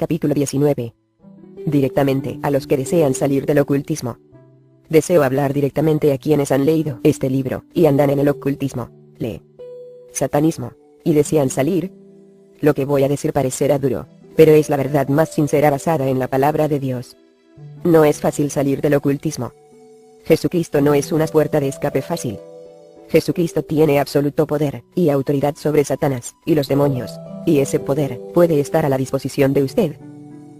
capítulo 19. Directamente a los que desean salir del ocultismo. Deseo hablar directamente a quienes han leído este libro y andan en el ocultismo, satanismo, y desean salir. Lo que voy a decir parecerá duro, pero es la verdad más sincera basada en la palabra de Dios. No es fácil salir del ocultismo. Jesucristo no es una puerta de escape fácil. Jesucristo tiene absoluto poder y autoridad sobre Satanás y los demonios, y ese poder puede estar a la disposición de usted.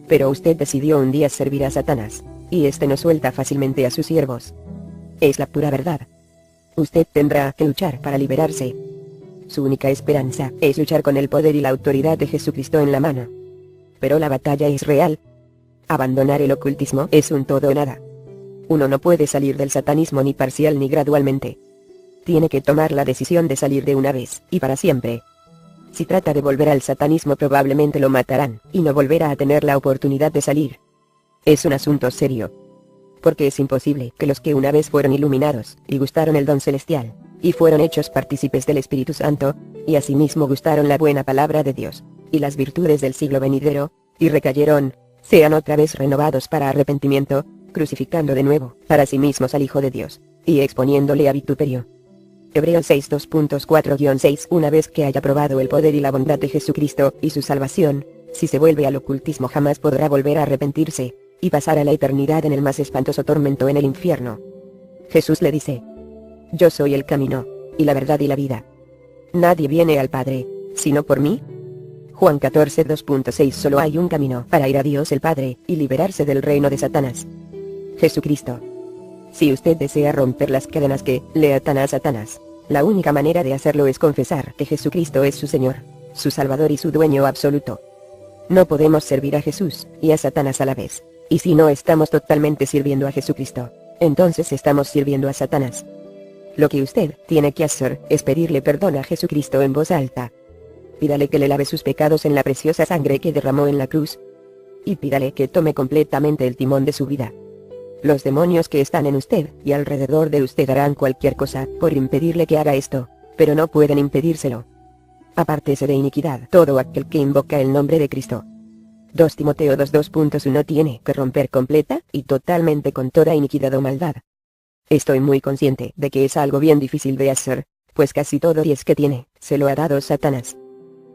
Pero usted decidió un día servir a Satanás, y este no suelta fácilmente a sus siervos. Es la pura verdad. Usted tendrá que luchar para liberarse. Su única esperanza es luchar con el poder y la autoridad de Jesucristo en la mano. Pero la batalla es real. Abandonar el ocultismo es un todo o nada. Uno no puede salir del satanismo ni parcial ni gradualmente. Tiene que tomar la decisión de salir de una vez y para siempre. Si trata de volver al satanismo probablemente lo matarán, y no volverá a tener la oportunidad de salir. Es un asunto serio. Porque es imposible que los que una vez fueron iluminados, y gustaron el don celestial, y fueron hechos partícipes del Espíritu Santo, y asimismo gustaron la buena palabra de Dios, y las virtudes del siglo venidero, y recayeron, sean otra vez renovados para arrepentimiento, crucificando de nuevo, para sí mismos al Hijo de Dios, y exponiéndole a vituperio. Hebreos 6 2.4-6 Una vez que haya probado el poder y la bondad de Jesucristo y su salvación, si se vuelve al ocultismo jamás podrá volver a arrepentirse, y pasar a la eternidad en el más espantoso tormento en el infierno. Jesús le dice: Yo soy el camino, y la verdad y la vida. Nadie viene al Padre, sino por mí. Juan 14 2.6 Solo hay un camino para ir a Dios el Padre, y liberarse del reino de Satanás. Jesucristo. Si usted desea romper las cadenas que le atan a Satanás, la única manera de hacerlo es confesar que Jesucristo es su Señor, su Salvador y su dueño absoluto. No podemos servir a Jesús y a Satanás a la vez, y si no estamos totalmente sirviendo a Jesucristo, entonces estamos sirviendo a Satanás. Lo que usted tiene que hacer es pedirle perdón a Jesucristo en voz alta. Pídale que le lave sus pecados en la preciosa sangre que derramó en la cruz. Y pídale que tome completamente el timón de su vida. Los demonios que están en usted y alrededor de usted harán cualquier cosa por impedirle que haga esto, pero no pueden impedírselo. Apártese de iniquidad todo aquel que invoca el nombre de Cristo. 2 Timoteo 2.1 Tiene que romper completa y totalmente con toda iniquidad o maldad. Estoy muy consciente de que es algo bien difícil de hacer, pues casi todo y es que tiene, se lo ha dado Satanás.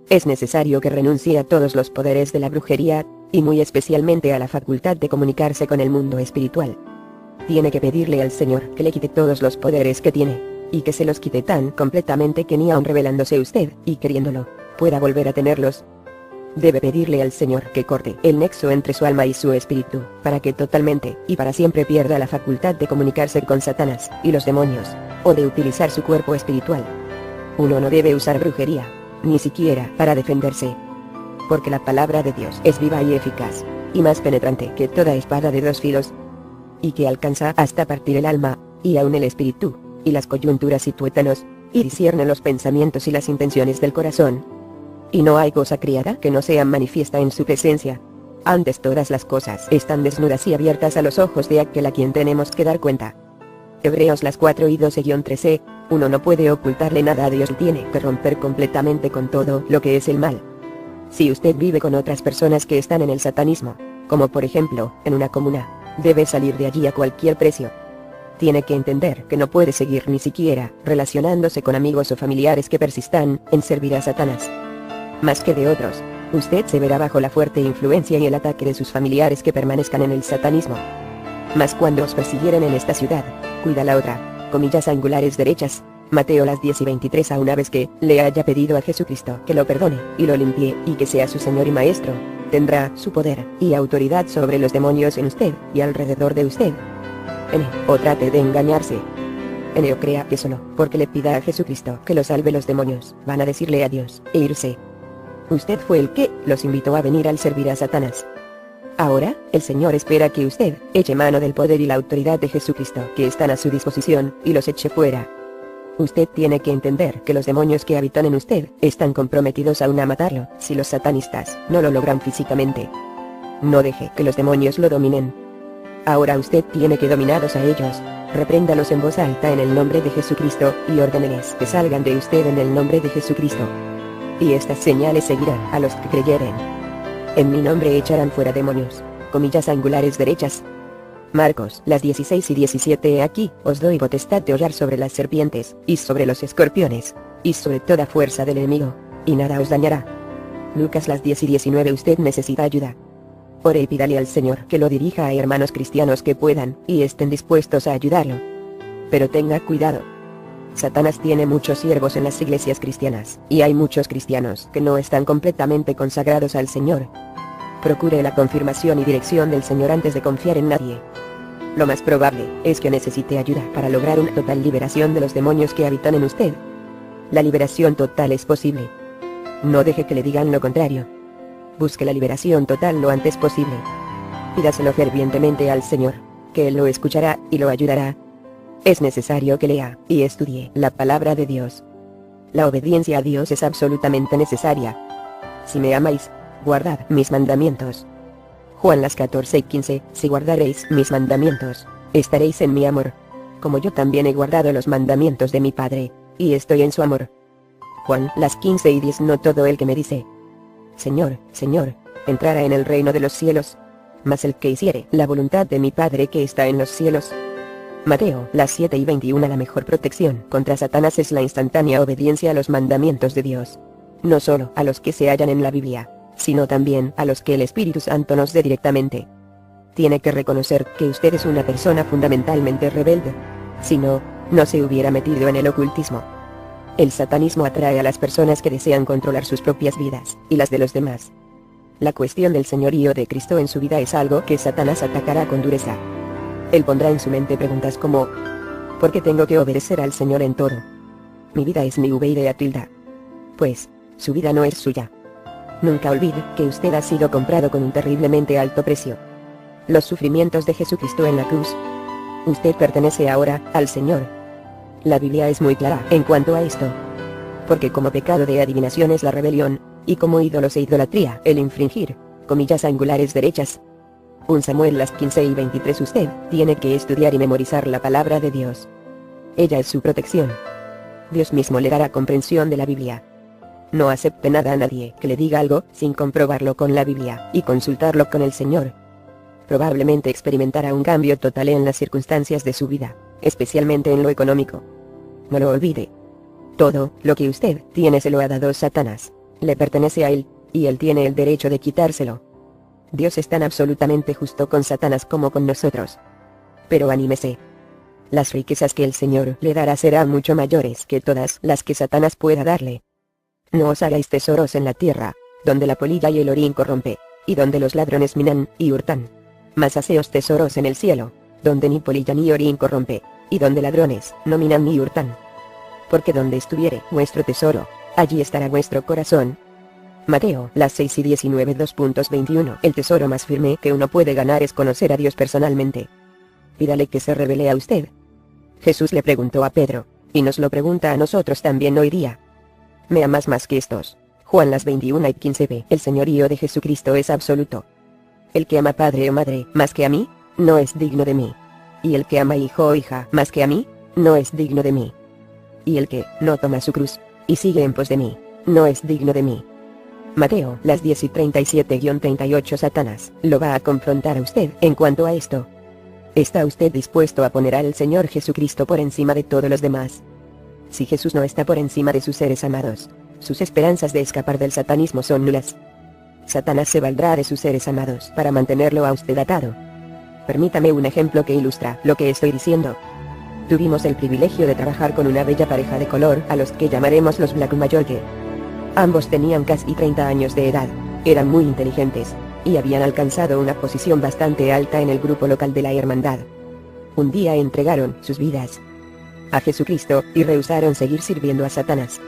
Es necesario que renuncie a todos los poderes de la brujería, y muy especialmente a la facultad de comunicarse con el mundo espiritual. Tiene que pedirle al Señor que le quite todos los poderes que tiene, y que se los quite tan completamente que ni aun revelándose usted, y queriéndolo, pueda volver a tenerlos. Debe pedirle al Señor que corte el nexo entre su alma y su espíritu, para que totalmente y para siempre pierda la facultad de comunicarse con Satanás y los demonios, o de utilizar su cuerpo espiritual. Uno no debe usar brujería, ni siquiera para defenderse. Porque la palabra de Dios es viva y eficaz, y más penetrante que toda espada de dos filos, y que alcanza hasta partir el alma, y aun el espíritu, y las coyunturas y tuétanos, y discierne los pensamientos y las intenciones del corazón. Y no hay cosa criada que no sea manifiesta en su presencia. Antes todas las cosas están desnudas y abiertas a los ojos de aquel a quien tenemos que dar cuenta. Hebreos 4 y 12-13 Uno no puede ocultarle nada a Dios y tiene que romper completamente con todo lo que es el mal. Si usted vive con otras personas que están en el satanismo, como por ejemplo, en una comuna, debe salir de allí a cualquier precio. Tiene que entender que no puede seguir ni siquiera relacionándose con amigos o familiares que persistan en servir a Satanás. Más que de otros, usted se verá bajo la fuerte influencia y el ataque de sus familiares que permanezcan en el satanismo. Mas cuando os persiguieren en esta ciudad, cuida la otra, comillas angulares derechas. Mateo 10:23 A una vez que le haya pedido a Jesucristo que lo perdone y lo limpie y que sea su Señor y Maestro, tendrá su poder y autoridad sobre los demonios en usted y alrededor de usted. O trate de engañarse. O crea que solo porque le pida a Jesucristo que lo salve los demonios van a decirle adiós e irse. Usted fue el que los invitó a venir al servir a Satanás. Ahora, el Señor espera que usted eche mano del poder y la autoridad de Jesucristo que están a su disposición y los eche fuera. Usted tiene que entender que los demonios que habitan en usted están comprometidos aún a matarlo, si los satanistas no lo logran físicamente. No deje que los demonios lo dominen. Ahora usted tiene que dominarlos a ellos. Repréndalos en voz alta en el nombre de Jesucristo, y ordéneles que salgan de usted en el nombre de Jesucristo. Y estas señales seguirán a los que creyeren. En mi nombre echarán fuera demonios. Comillas angulares derechas. Marcos, las 16 y 17. He aquí, os doy potestad de hollar sobre las serpientes, y sobre los escorpiones, y sobre toda fuerza del enemigo, y nada os dañará. Lucas, las 10 y 19. Usted necesita ayuda. Ore y pídale al Señor que lo dirija a hermanos cristianos que puedan, y estén dispuestos a ayudarlo. Pero tenga cuidado. Satanás tiene muchos siervos en las iglesias cristianas, y hay muchos cristianos que no están completamente consagrados al Señor. Procure la confirmación y dirección del Señor antes de confiar en nadie. Lo más probable es que necesite ayuda para lograr una total liberación de los demonios que habitan en usted. La liberación total es posible. No deje que le digan lo contrario. Busque la liberación total lo antes posible. Pídaselo fervientemente al Señor, que Él lo escuchará y lo ayudará. Es necesario que lea y estudie la palabra de Dios. La obediencia a Dios es absolutamente necesaria. Si me amáis, guardad mis mandamientos. Juan, las 14 y 15. Si guardaréis mis mandamientos, estaréis en mi amor, como yo también he guardado los mandamientos de mi Padre, y estoy en su amor. Juan, las 15 y 10. No todo el que me dice, Señor, Señor, entrará en el reino de los cielos, mas el que hiciere la voluntad de mi Padre que está en los cielos. Mateo, las 7 y 21. La mejor protección contra Satanás es la instantánea obediencia a los mandamientos de Dios. No solo a los que se hallan en la Biblia, sino también a los que el Espíritu Santo nos dé directamente. Tiene que reconocer que usted es una persona fundamentalmente rebelde. Si no, no se hubiera metido en el ocultismo. El satanismo atrae a las personas que desean controlar sus propias vidas, y las de los demás. La cuestión del señorío de Cristo en su vida es algo que Satanás atacará con dureza. Él pondrá en su mente preguntas como, ¿por qué tengo que obedecer al Señor en todo? Mi vida es mi idea tilda. Pues, su vida no es suya. Nunca olvide que usted ha sido comprado con un terriblemente alto precio. Los sufrimientos de Jesucristo en la cruz. Usted pertenece ahora al Señor. La Biblia es muy clara en cuanto a esto. Porque como pecado de adivinación es la rebelión, y como ídolos e idolatría el infringir, comillas angulares derechas. 1 Samuel, las 15 y 23. Usted tiene que estudiar y memorizar la palabra de Dios. Ella es su protección. Dios mismo le dará comprensión de la Biblia. No acepte nada a nadie que le diga algo sin comprobarlo con la Biblia y consultarlo con el Señor. Probablemente experimentará un cambio total en las circunstancias de su vida, especialmente en lo económico. No lo olvide. Todo lo que usted tiene se lo ha dado Satanás. Le pertenece a él, y él tiene el derecho de quitárselo. Dios es tan absolutamente justo con Satanás como con nosotros. Pero anímese. Las riquezas que el Señor le dará serán mucho mayores que todas las que Satanás pueda darle. No os hagáis tesoros en la tierra, donde la polilla y el orín corrompe, y donde los ladrones minan y hurtan. Mas haceos tesoros en el cielo, donde ni polilla ni orín corrompe, y donde ladrones no minan ni hurtan. Porque donde estuviere vuestro tesoro, allí estará vuestro corazón. Mateo, las 6 y 19. 2.21. El tesoro más firme que uno puede ganar es conocer a Dios personalmente. Pídale que se revele a usted. Jesús le preguntó a Pedro, y nos lo pregunta a nosotros también hoy día. ¿Me amas más que estos? Juan, las 21 y 15b. El señorío de Jesucristo es absoluto. El que ama padre o madre más que a mí, no es digno de mí. Y el que ama hijo o hija más que a mí, no es digno de mí. Y el que no toma su cruz, y sigue en pos de mí, no es digno de mí. Mateo, las 10 y 37-38. Satanás lo va a confrontar a usted en cuanto a esto. ¿Está usted dispuesto a poner al Señor Jesucristo por encima de todos los demás? Si Jesús no está por encima de sus seres amados, sus esperanzas de escapar del satanismo son nulas. Satanás se valdrá de sus seres amados para mantenerlo a usted atado. Permítame un ejemplo que ilustra lo que estoy diciendo. Tuvimos el privilegio de trabajar con una bella pareja de color a los que llamaremos los Black Majorque. Ambos tenían casi 30 años de edad, eran muy inteligentes, y habían alcanzado una posición bastante alta en el grupo local de la hermandad. Un día entregaron sus vidas a Jesucristo y rehusaron seguir sirviendo a Satanás.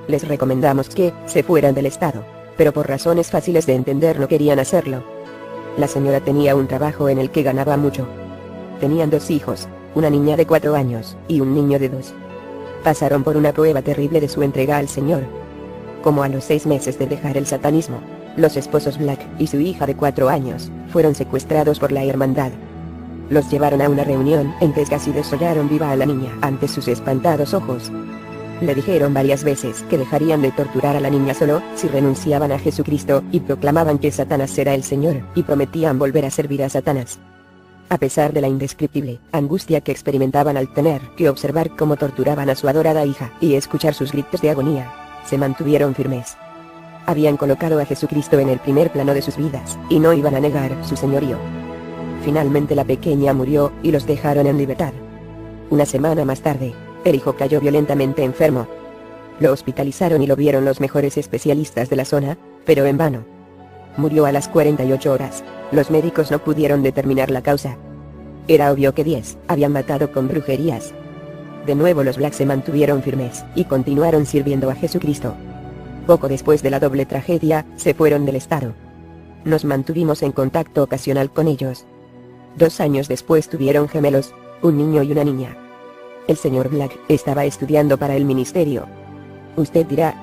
Les recomendamos que se fueran del estado, pero por razones fáciles de entender no querían hacerlo. La señora tenía un trabajo en el que ganaba mucho. Tenían 2 hijos, una niña de 4 años y un niño de 2. Pasaron por una prueba terrible de su entrega al Señor. Como a los 6 meses de dejar el satanismo, los esposos Black y su hija de 4 años fueron secuestrados por la hermandad. Los llevaron a una reunión en que casi desollaron viva a la niña ante sus espantados ojos. Le dijeron varias veces que dejarían de torturar a la niña solo si renunciaban a Jesucristo, y proclamaban que Satanás era el Señor, y prometían volver a servir a Satanás. A pesar de la indescriptible angustia que experimentaban al tener que observar cómo torturaban a su adorada hija, y escuchar sus gritos de agonía, se mantuvieron firmes. Habían colocado a Jesucristo en el primer plano de sus vidas, y no iban a negar su señorío. Finalmente la pequeña murió, y los dejaron en libertad. Una semana más tarde, el hijo cayó violentamente enfermo. Lo hospitalizaron y lo vieron los mejores especialistas de la zona, pero en vano. Murió a las 48 horas. Los médicos no pudieron determinar la causa. Era obvio que 10 habían matado con brujerías. De nuevo los Black se mantuvieron firmes, y continuaron sirviendo a Jesucristo. Poco después de la doble tragedia, se fueron del estado. Nos mantuvimos en contacto ocasional con ellos. 2 años después tuvieron gemelos, un niño y una niña. El señor Black estaba estudiando para el ministerio. Usted dirá,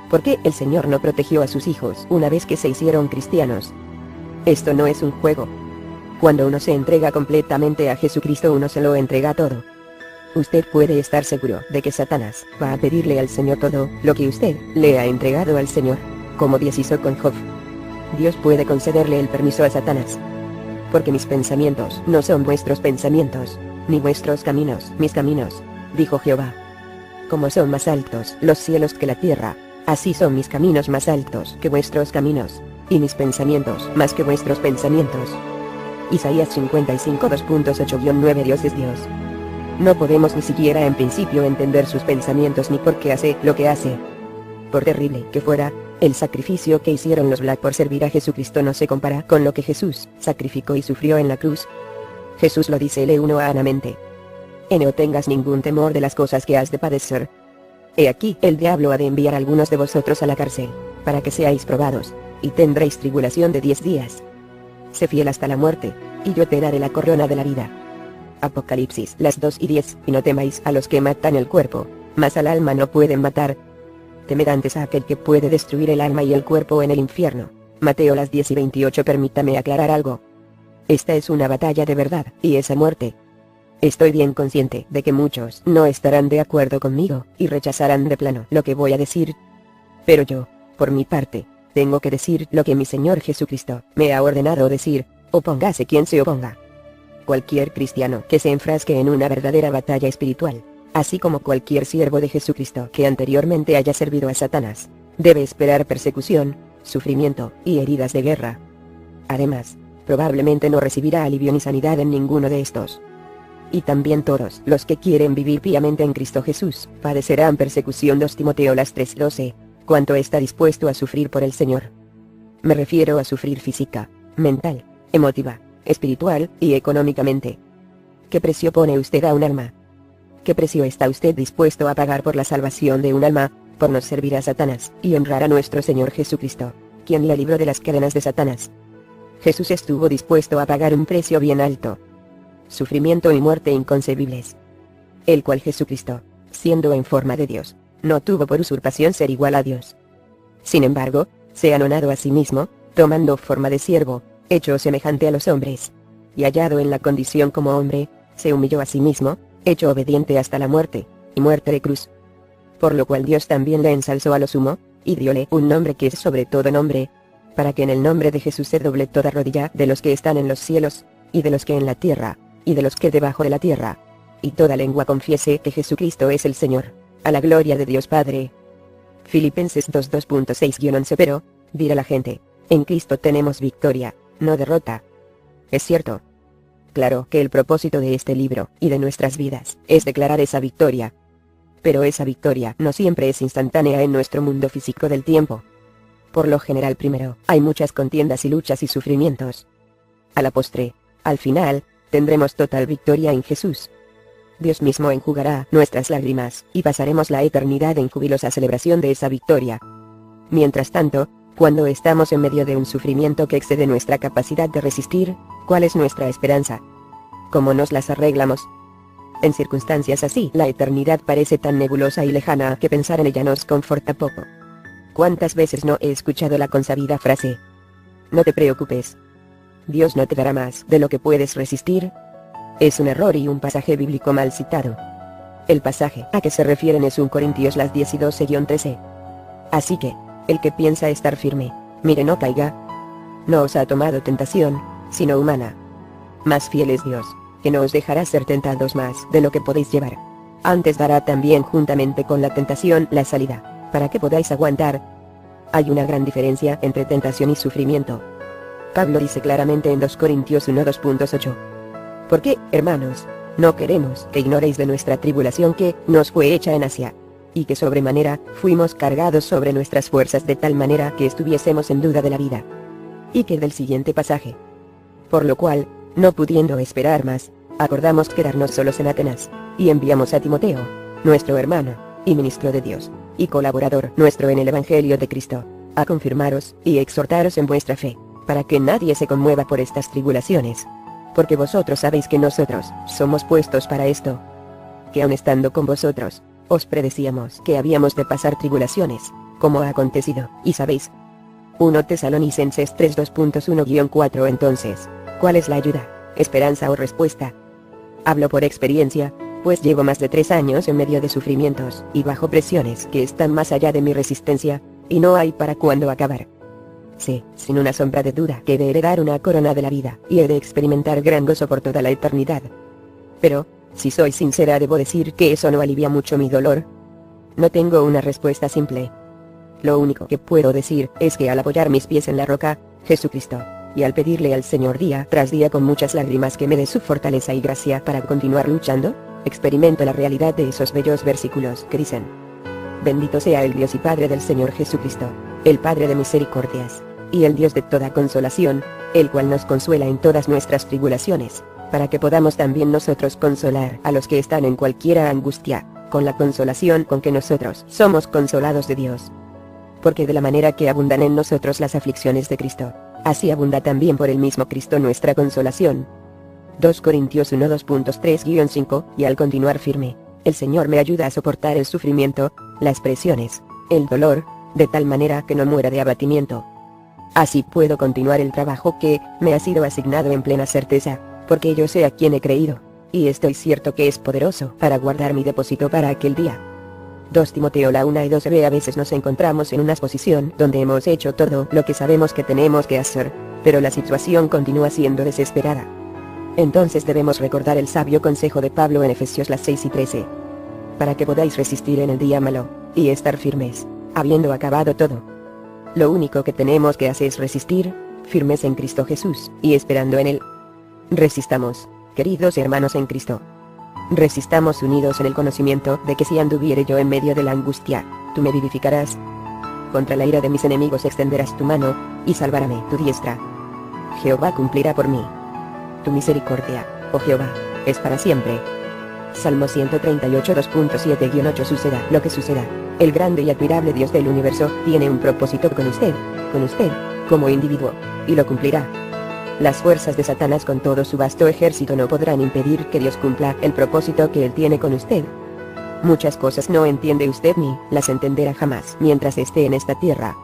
¿por qué el Señor no protegió a sus hijos una vez que se hicieron cristianos? Esto no es un juego. Cuando uno se entrega completamente a Jesucristo, uno se lo entrega todo. Usted puede estar seguro de que Satanás va a pedirle al Señor todo lo que usted le ha entregado al Señor, como Dios hizo con Job. Dios puede concederle el permiso a Satanás. Porque mis pensamientos no son vuestros pensamientos, ni vuestros caminos mis caminos, dijo Jehová. Como son más altos los cielos que la tierra, así son mis caminos más altos que vuestros caminos, y mis pensamientos más que vuestros pensamientos. Isaías 55 2.8-9 Dios es Dios. No podemos ni siquiera en principio entender sus pensamientos ni por qué hace lo que hace. Por terrible que fuera, el sacrificio que hicieron los Black por servir a Jesucristo no se compara con lo que Jesús sacrificó y sufrió en la cruz. Jesús lo dice leunamente. No tengas ningún temor de las cosas que has de padecer. He aquí, el diablo ha de enviar a algunos de vosotros a la cárcel, para que seáis probados, y tendréis tribulación de 10 días. Sé fiel hasta la muerte, y yo te daré la corona de la vida. Apocalipsis las 2:10, y no temáis a los que matan el cuerpo, mas al alma no pueden matar. Temed antes a aquel que puede destruir el alma y el cuerpo en el infierno. Mateo las 10:28. Permítame aclarar algo. Esta es una batalla de verdad, y esa muerte. Estoy bien consciente de que muchos no estarán de acuerdo conmigo, y rechazarán de plano lo que voy a decir. Pero yo, por mi parte, tengo que decir lo que mi Señor Jesucristo me ha ordenado decir, opóngase quien se oponga. Cualquier cristiano que se enfrasque en una verdadera batalla espiritual, así como cualquier siervo de Jesucristo que anteriormente haya servido a Satanás, debe esperar persecución, sufrimiento y heridas de guerra. Además, probablemente no recibirá alivio ni sanidad en ninguno de estos. Y también todos los que quieren vivir piamente en Cristo Jesús padecerán persecución. 2 Timoteo las 3:12. ¿Cuánto está dispuesto a sufrir por el Señor? Me refiero a sufrir física, mental, emotiva, espiritual y económicamente. ¿Qué precio pone usted a un alma? ¿Qué precio está usted dispuesto a pagar por la salvación de un alma, por no servir a Satanás y honrar a nuestro Señor Jesucristo, quien la libró de las cadenas de Satanás? Jesús estuvo dispuesto a pagar un precio bien alto. Sufrimiento y muerte inconcebibles. El cual Jesucristo, siendo en forma de Dios, no tuvo por usurpación ser igual a Dios. Sin embargo, se anonadó a sí mismo, tomando forma de siervo, hecho semejante a los hombres. Y hallado en la condición como hombre, se humilló a sí mismo, hecho obediente hasta la muerte, y muerte de cruz. Por lo cual Dios también le ensalzó a lo sumo, y dióle un nombre que es sobre todo nombre, para que en el nombre de Jesús se doble toda rodilla de los que están en los cielos, y de los que en la tierra, y de los que debajo de la tierra, y toda lengua confiese que Jesucristo es el Señor, a la gloria de Dios Padre. Filipenses 2:6-11. Pero, dirá la gente, en Cristo tenemos victoria, no derrota. Es cierto. Claro que el propósito de este libro, y de nuestras vidas, es declarar esa victoria. Pero esa victoria no siempre es instantánea en nuestro mundo físico del tiempo. Por lo general primero, hay muchas contiendas y luchas y sufrimientos. A la postre, al final, tendremos total victoria en Jesús. Dios mismo enjugará nuestras lágrimas, y pasaremos la eternidad en jubilosa celebración de esa victoria. Mientras tanto, cuando estamos en medio de un sufrimiento que excede nuestra capacidad de resistir, ¿cuál es nuestra esperanza? ¿Cómo nos las arreglamos? En circunstancias así, la eternidad parece tan nebulosa y lejana que pensar en ella nos conforta poco. ¿Cuántas veces no he escuchado la consabida frase? No te preocupes. Dios no te dará más de lo que puedes resistir. Es un error y un pasaje bíblico mal citado. El pasaje a que se refieren es 1 Corintios las 10 y 12-13. Así que, el que piensa estar firme, mire no caiga. No os ha tomado tentación, sino humana. Más fiel es Dios, que no os dejará ser tentados más de lo que podéis llevar. Antes dará también juntamente con la tentación la salida, para que podáis aguantar. Hay una gran diferencia entre tentación y sufrimiento. Pablo dice claramente en 2 Corintios 1:2.8. Porque, hermanos, no queremos que ignoréis de nuestra tribulación que nos fue hecha en Asia, y que sobremanera fuimos cargados sobre nuestras fuerzas de tal manera que estuviésemos en duda de la vida. Y que del siguiente pasaje. Por lo cual, no pudiendo esperar más, acordamos quedarnos solos en Atenas, y enviamos a Timoteo, nuestro hermano, y ministro de Dios, y colaborador nuestro en el Evangelio de Cristo, a confirmaros y exhortaros en vuestra fe, para que nadie se conmueva por estas tribulaciones. Porque vosotros sabéis que nosotros somos puestos para esto. Que aun estando con vosotros, os predecíamos que habíamos de pasar tribulaciones, como ha acontecido, y sabéis. 1 Tesalonicenses 3:2.1-4. Entonces, ¿cuál es la ayuda, esperanza o respuesta? Hablo por experiencia, pues llevo más de 3 años en medio de sufrimientos y bajo presiones que están más allá de mi resistencia, y no hay para cuándo acabar. Sé, sin una sombra de duda, que he de heredar una corona de la vida, y he de experimentar gran gozo por toda la eternidad. Pero, si soy sincera, debo decir que eso no alivia mucho mi dolor. No tengo una respuesta simple. Lo único que puedo decir es que al apoyar mis pies en la roca, Jesucristo, y al pedirle al Señor día tras día con muchas lágrimas que me dé su fortaleza y gracia para continuar luchando, experimento la realidad de esos bellos versículos que dicen: Bendito sea el Dios y Padre del Señor Jesucristo, el Padre de misericordias, y el Dios de toda consolación, el cual nos consuela en todas nuestras tribulaciones, para que podamos también nosotros consolar a los que están en cualquiera angustia, con la consolación con que nosotros somos consolados de Dios. Porque de la manera que abundan en nosotros las aflicciones de Cristo, así abunda también por el mismo Cristo nuestra consolación. 2 Corintios 1:2.3-5. Y al continuar firme, el Señor me ayuda a soportar el sufrimiento, las presiones, el dolor, de tal manera que no muera de abatimiento. Así puedo continuar el trabajo que me ha sido asignado en plena certeza, porque yo sé a quién he creído, y estoy cierto que es poderoso para guardar mi depósito para aquel día. 2 Timoteo la 1 y 2b. A veces nos encontramos en una posición donde hemos hecho todo lo que sabemos que tenemos que hacer, pero la situación continúa siendo desesperada. Entonces debemos recordar el sabio consejo de Pablo en Efesios las 6 y 13. Para que podáis resistir en el día malo, y estar firmes, habiendo acabado todo. Lo único que tenemos que hacer es resistir, firmes en Cristo Jesús, y esperando en Él. Resistamos, queridos hermanos en Cristo. Resistamos unidos en el conocimiento de que si anduviere yo en medio de la angustia, tú me vivificarás. Contra la ira de mis enemigos extenderás tu mano, y salvarame tu diestra. Jehová cumplirá por mí. Tu misericordia, oh Jehová, es para siempre. Salmo 138 2.7-8. Suceda lo que suceda, el grande y admirable Dios del universo tiene un propósito con usted, como individuo, y lo cumplirá. Las fuerzas de Satanás con todo su vasto ejército no podrán impedir que Dios cumpla el propósito que Él tiene con usted. Muchas cosas no entiende usted ni las entenderá jamás mientras esté en esta tierra.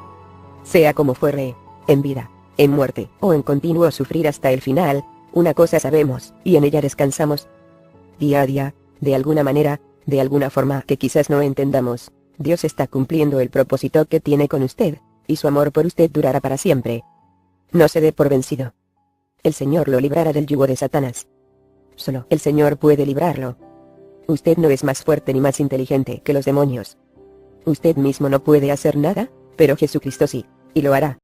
Sea como fuere, en vida, en muerte o en continuo sufrir hasta el final, una cosa sabemos, y en ella descansamos. Día a día, de alguna manera, de alguna forma que quizás no entendamos, Dios está cumpliendo el propósito que tiene con usted, y su amor por usted durará para siempre. No se dé por vencido. El Señor lo librará del yugo de Satanás. Solo el Señor puede librarlo. Usted no es más fuerte ni más inteligente que los demonios. Usted mismo no puede hacer nada, pero Jesucristo sí, y lo hará.